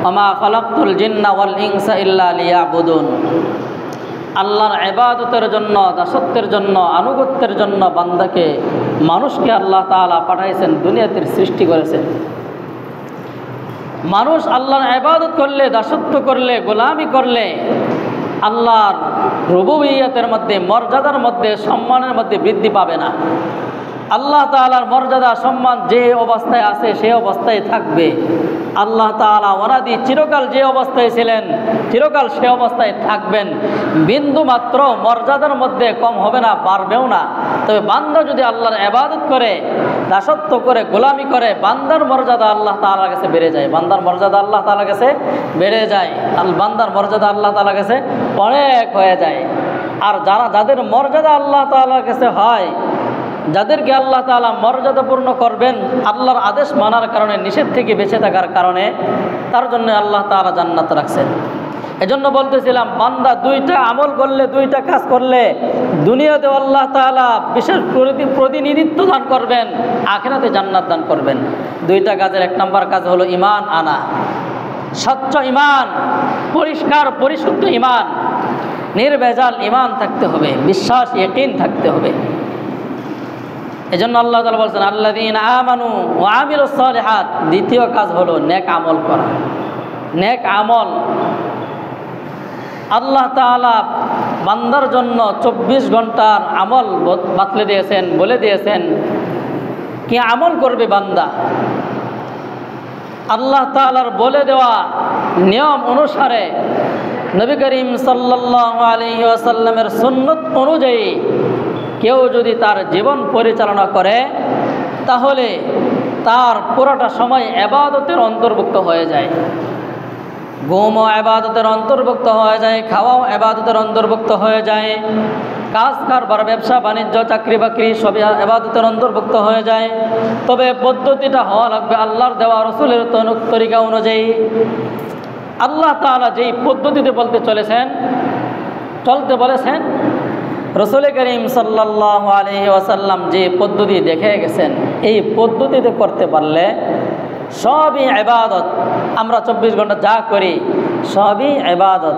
ওমা খালাকতুল জিন্না ওয়াল ইনসা ইল্লা লিয়াবুদুন। আল্লাহর ইবাদতের জন্য, দাসত্বের জন্য, আনুগত্যের জন্য বান্দাকে, মানুষকে আল্লাহ তাআলা পাঠাইছেন, দুনিয়াতে সৃষ্টি করেছেন। মানুষ আল্লাহর ইবাদত করলে, দাসত্ব করলে, গোলামি করলে আল্লাহর রুবুবিয়্যতের মধ্যে, মর্যাদার মধ্যে, সম্মানের মধ্যে বৃদ্ধি পাবে না। আল্লাহ তাআলার মর্যাদা সম্মান যে অবস্থায় আছে সে অবস্থায় থাকবে। আল্লাহ তাআলা ওনাদি চিরকাল যে অবস্থায় ছিলেন চিরকাল সে অবস্থায় থাকবেন। বিন্দু মাত্র মর্যাদার মধ্যে কম হবে না, বাড়বেও না। তবে বান্দা যদি আল্লাহর ইবাদত করে, দাসত্ব করে, গোলামি করে, বান্দার মর্যাদা আল্লাহ তাআলার কাছে বেড়ে যায়। বান্দার মর্যাদা আল্লাহ তাআলার কাছে বেড়ে যায়। বান্দার মর্যাদা আল্লাহ তাআলার কাছে অনেক হয়ে যায়। আর যাদের মর্যাদা আল্লাহ তাআলার কাছে হয়, যাদেরকে আল্লাহ তাআলা মর্যাদাপূর্ণ করবেন আল্লাহর আদেশ মানার কারণে, নিষেধ থেকে বেঁচে থাকার কারণে, তার জন্য আল্লাহ তাআলা জান্নাত রাখছেন। এজন্য বলতেছিলাম, বান্দা দুইটা আমল করলে, দুইটা কাজ করলে দুনিয়াতে আল্লাহ তাআলা বিশেষ প্রতিনিধিত্ব দান করবেন, আখিরাতে জান্নাত দান করবেন। দুইটা কাজের এক নম্বর কাজ হলো ঈমান আনা, স্বচ্ছ ঈমান, পরিষ্কার পরিশুদ্ধ ঈমান, নির্ভেজাল ঈমান থাকতে হবে, বিশ্বাস ইয়াকিন থাকতে হবে। এজন্য আল্লাহ তাআলা বলছেন আল্লাযীনা আমানু ওয়া আমিলুস সালিহাত। দ্বিতীয় কাজ হলো নেক আমল করা। নেক আমল আল্লাহ তাআলা বান্দার জন্য 24 ঘন্টার আমল বাতলে দিয়েছেন, বলে দিয়েছেন কি আমল করবে বান্দা। আল্লাহ তাআলার বলে দেওয়া নিয়ম অনুসারে নবী করিম সাল্লাল্লাহু আলাইহি ওয়াসাল্লামের সুন্নত অনুযায়ী কেউ যদি তার জীবন পরিচালনা করে তাহলে তার পুরোটা সময় ইবাদতের অন্তর্ভুক্ত হয়ে যায়। ঘুমও ইবাদতের অন্তর্ভুক্ত হয়ে যায়, খাওয়াও ইবাদতের অন্তর্ভুক্ত হয়ে যায়, কাজ কারবার, ব্যবসা বাণিজ্য, চাকরি বাকরি সবই ইবাদতের অন্তর্ভুক্ত হয়ে যায়। তবে পদ্ধতিটা হওয়া লাগবে আল্লাহর দেওয়া রাসূলের তরিকা অনুযায়ী। আল্লাহ তাআলা যেই পদ্ধতিতে চলতে বলেছেন, রাসূল করিম সাল্লাল্লাহু আলাইহি ওয়াসাল্লাম যে পদ্ধতি দেখে গেছেন, এই পদ্ধতিতে করতে পারলে সবই ইবাদত। আমরা 24 ঘন্টা যা করি সবই ইবাদত।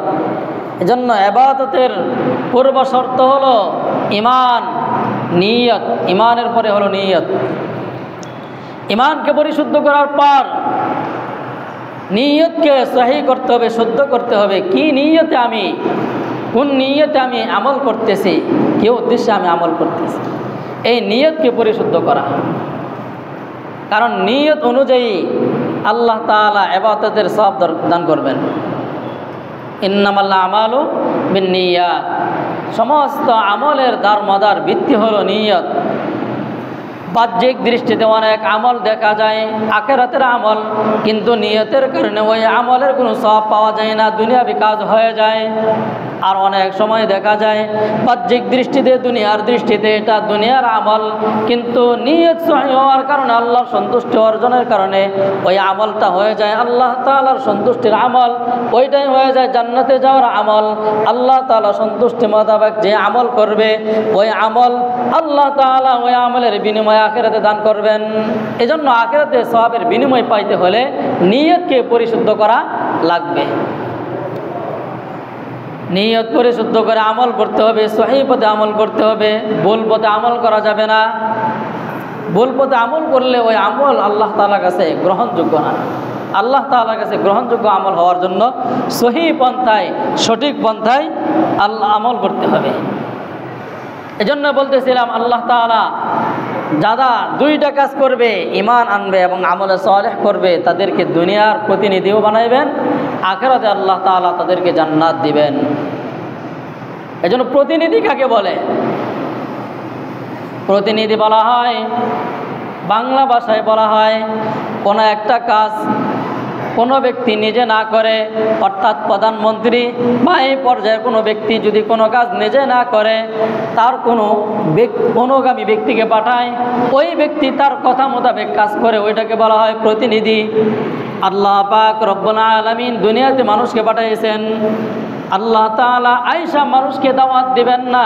এজন্য ইবাদতের পূর্ব শর্ত হলো ঈমান, নিয়ত। ঈমানের পরে হলো নিয়ত। ঈমানকে পরিশুদ্ধ করার পর নিয়তকে সহি করতে হবে, শুদ্ধ করতে হবে। কি নিয়তে আমি, কোন নিয়তে আমি আমল করতেছি, কি উদ্দেশ্যে আমি আমল করতেছি, এই নিয়তকে পরিশুদ্ধ করা। কারণ নিয়ত অনুযায়ী আল্লাহ তাআলা ইবাদতের সওয়াব দান করবেন। ইন্নামাল আমালু বিন্নিয়াত। সমস্ত আমলের দারমদার ভিত্তি হলো নিয়ত। বাহ্যিক দৃষ্টিতে অনেক আমল দেখা যায় আখিরাতের আমল, কিন্তু নিয়তের কারণে ওই আমলের কোনো সওয়াব পাওয়া যায় না, দুনিয়াবি কাজ হয়ে যায়। আর অনেক সময় দেখা যায় বাহ্যিক দৃষ্টিতে, দুনিয়ার দৃষ্টিতে এটা দুনিয়ার আমল, কিন্তু নিয়ত সহি হওয়ার কারণে, আল্লাহর সন্তুষ্টি অর্জনের কারণে ওই আমলটা হয়ে যায় আল্লাহ তাআলার সন্তুষ্টির আমল। ওইটাই হয়ে যায় জান্নাতে যাওয়ার আমল। আল্লাহ তাআলা সন্তুষ্টি মোতাবেক যে আমল করবে ওই আমল আল্লাহ তাআলা ওই আমলের বিনিময়ে আখিরাতে দান করবেন। এজন্য আখিরাতে সওয়াবের বিনিময় পাইতে হলে নিয়তকে পরিশুদ্ধ করা লাগবে। নিয়ত পরিশুদ্ধ করে আমল করতে হবে, সহি পথে আমল করতে হবে, ভুল পথে আমল করা যাবে না। ভুল পথে আমল করলে ওই আমল আল্লাহ তাআলার কাছে গ্রহণযোগ্য না। আল্লাহ তাআলার কাছে গ্রহণযোগ্য আমল হওয়ার জন্য সহি পন্থায়, সঠিক পন্থায় আমল করতে হবে। এজন্য বলতেছিলাম আল্লাহ তাআলা যারা দুইটা কাজ করবে, ঈমান আনবে এবং আমলে সালেহ করবে, তাদেরকে দুনিয়ার প্রতিনিধিও বানাইবেন, আখিরাতে আল্লাহ তাআলা তাদেরকে জান্নাত দিবেন। এজন্য প্রতিনিধি কাকে বলে? প্রতিনিধি বলা হয়, বাংলা ভাষায় বলা হয় কোনো একটা কাজ কোনো ব্যক্তি নিজে না করে, অর্থাৎ প্রধানমন্ত্রী বা এই পর্যায়ে কোনো ব্যক্তি যদি কোনো কাজ নিজে না করে, তার কোনো অনুগামী ব্যক্তিকে পাঠায়, ওই ব্যক্তি তার কথা মোতাবেক কাজ করে, ওইটাকে বলা হয় প্রতিনিধি। আল্লাহ পাক রব্বুল আলামিন দুনিয়াতে মানুষকে পাঠিয়েছেন আল্লাহ তাআলা আয়েশা মানুষকে দাওয়াত দিবেন না,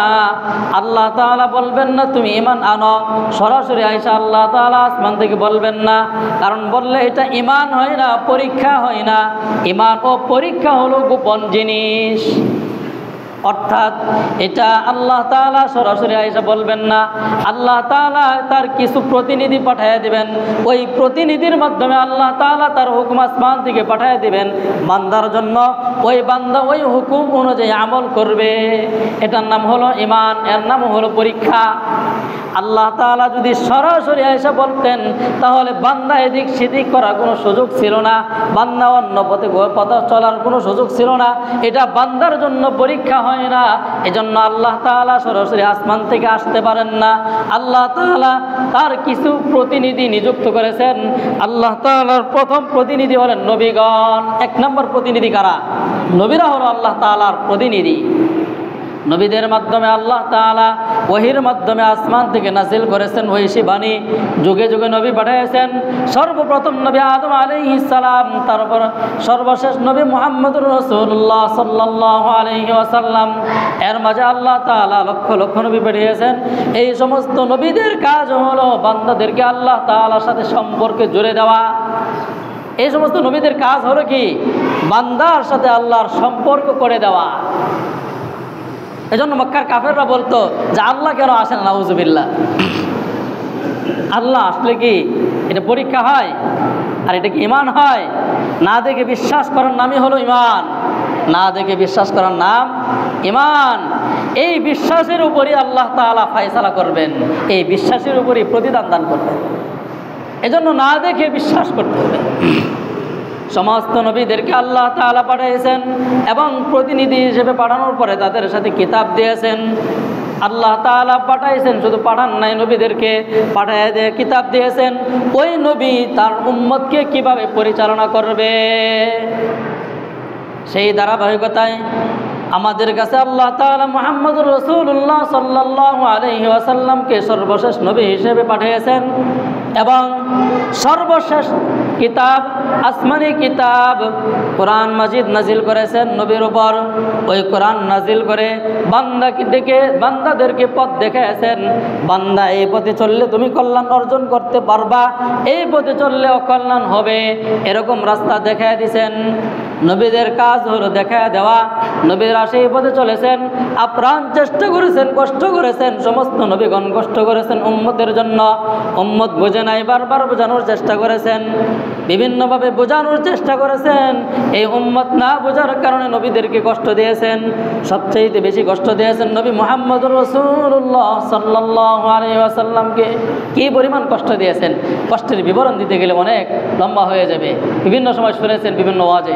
আল্লাহ তাআলা বলবেন না তুমি ঈমান আনো, সরাসরি আয়েশা আল্লাহ তাআলা আসমান থেকে বলবেন না। কারণ বললে এটা ঈমান হয় না, পরীক্ষা হয় না। ঈমান ও পরীক্ষা হলো গোপন জিনিস, অর্থাৎ এটা আল্লাহ তাআলা সরাসরি আয়েশা বলবেন না। আল্লাহ তাআলা তার কিছু প্রতিনিধি পাঠিয়ে দিবেন, ওই প্রতিনিধির মাধ্যমে আল্লাহ তাআলা তার হুকুম আসমান থেকে পাঠিয়ে দিবেন বান্দার জন্য। ওই বান্দা ওই হুকুম অনুযায়ী আমল করবে, এটার নাম হলো ঈমান, এর নাম হলো পরীক্ষা। আল্লাহ তাআলা যদি সরাসরি আয়েশা বলতেন তাহলে বান্দা এদিক সেদিক করার কোনো সুযোগ ছিল না, বান্দা অন্য পথে চলার কোনো সুযোগ ছিল না। এটা বান্দার জন্য পরীক্ষা হয় না, এজন্য আল্লাহ তাআলা সরাসরি আসমান থেকে আসতে পারেন না। আল্লাহ তাআলা তার কিছু প্রতিনিধি নিযুক্ত করেছেন। আল্লাহ তাআলার প্রথম প্রতিনিধি হলেন নবীগণ। এক নম্বর প্রতিনিধি কারা? নবীরা হলো আল্লাহ তাআলার প্রতিনিধি। নবীদের মাধ্যমে আল্লাহ তাআলা ওহীর মাধ্যমে আসমান থেকে নাজিল করেছেন ওহী বাণী, যুগে যুগে নবী পাঠিয়েছেন। সর্বপ্রথম নবী আদম আলাইহিস সালাম, তারপর সর্বশেষ নবী মুহাম্মদুর রাসূলুল্লাহ সাল্লাল্লাহু আলাইহি ওয়াসাল্লাম। এর মাঝে আল্লাহ তাআলা লক্ষ লক্ষ নবী পাঠিয়েছেন। এই সমস্ত নবীদের কাজ হলো বান্দাদেরকে আল্লাহ তাআলার সাথে সম্পর্কে জুড়ে দেওয়া। এই সমস্ত নবীদের কাজ হলো কি? বান্দার সাথে আল্লাহর সম্পর্ক করে দেওয়া। এজন্য মক্কার কাফেররা বলতো যে আল্লাহ কেন আসেন, নাউজুবিল্লাহ। আল্লাহ আসলে কি এটা পরীক্ষা হয়? আর এটা কি ঈমান হয়? না দেখে বিশ্বাস করার নামই হলো ঈমান, না দেখে বিশ্বাস করার নাম ঈমান। এই বিশ্বাসের উপরই আল্লাহ তাআলা ফয়সালা করবেন, এই বিশ্বাসের উপরই প্রতিদান দান করবেন। এজন্য না দেখে বিশ্বাস করতে হবে। সমস্ত নবীদেরকে আল্লাহ তাআলা পাঠিয়েছেন এবং প্রতিনিধি হিসেবে পাঠানোর পরে তাদের সাথে কিতাব দিয়েছেন। আল্লাহ তাআলা পাঠাইছেন, শুধু পাঠান নাই, নবীদেরকে পাঠিয়ে দিয়ে কিতাব দিয়েছেন। ওই নবী তার উম্মতকে কিভাবে পরিচালনা করবে সেই ধারাবাহিকতায় আমাদের কাছে আল্লাহ তাআলা মুহাম্মদুর রাসূলুল্লাহ সাল্লাল্লাহু আলাইহি ওয়াসাল্লামকে সর্বশেষ নবী হিসেবে পাঠিয়েছেন এবং সর্বশেষ কিতাব, আসমানি কিতাব কোরআন মাজিদ নাজিল করেছেন নবীর উপর। ওই কোরআন নাজিল করে বান্দাদেরকে পথ দেখিয়েছেন। বান্দা এই পথে চললে তুমি কল্যাণ অর্জন করতে পারবা, এই পথে চললে অকল্যাণ হবে, এরকম রাস্তা দেখিয়ে দিয়েছেন। নবীদের কাজ হলো দেখায় দেওয়া। নবীরা সেই পথে চলেছেন, আপ্রাণ চেষ্টা করেছেন, কষ্ট করেছেন। সমস্ত নবীগণ কষ্ট করেছেন উম্মতের জন্য। উম্মত বোঝে নাই, বারবার বোঝানোর চেষ্টা করেছেন, বিভিন্নভাবে বোঝানোর চেষ্টা করেছেন। এই উম্মত না বোঝার কারণে নবীদেরকে কষ্ট দিয়েছেন। সবচেয়ে বেশি কষ্ট দিয়েছেন নবী মুহাম্মদুর রাসূলুল্লাহ সাল্লাল্লাহু আলাইহি ওয়াসাল্লামকে। কি পরিমাণ কষ্ট দিয়েছেন, কষ্টের বিবরণ দিতে গেলে অনেক লম্বা হয়ে যাবে। বিভিন্ন সময় শুনেছেন বিভিন্ন ওয়াজে।